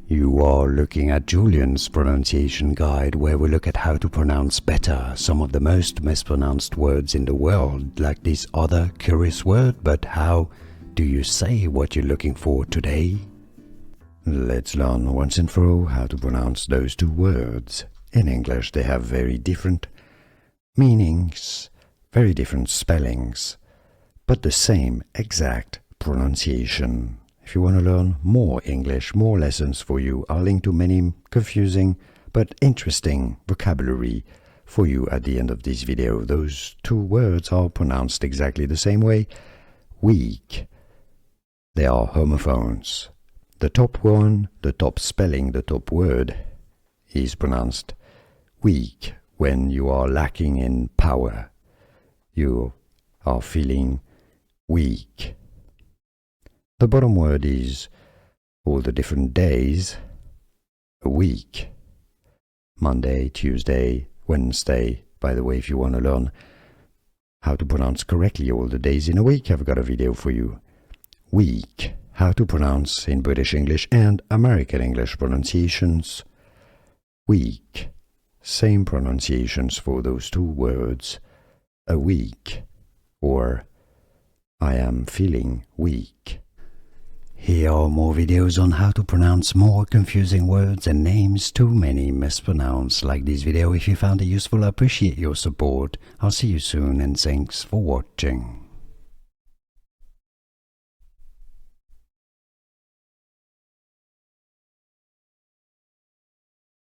You are looking at Julian's pronunciation guide, where we look at how to pronounce better some of the most mispronounced words in the world, like this other curious word. But how do you say what you're looking for today? Let's learn once and for all how to pronounce those two words. In English, they have very different meanings, very different spellings, but the same exact pronunciation. If you want to learn more English, more lessons for you, I'll link to many confusing but interesting vocabulary for you at the end of this video. Those two words are pronounced exactly the same way. Weak. They are homophones. The top one, the top spelling, the top word is pronounced weak when you are lacking in power. You are feeling weak. The bottom word is all the different days a week. Monday, Tuesday, Wednesday. By the way, if you want to learn how to pronounce correctly all the days in a week, I've got a video for you. Week. How to pronounce in British English and American English pronunciations. Week. Same pronunciations for those two words. A week or I am feeling weak. Here are more videos on how to pronounce more confusing words and names too many mispronounced. Like this video if you found it useful. I appreciate your support. I'll see you soon and thanks for watching.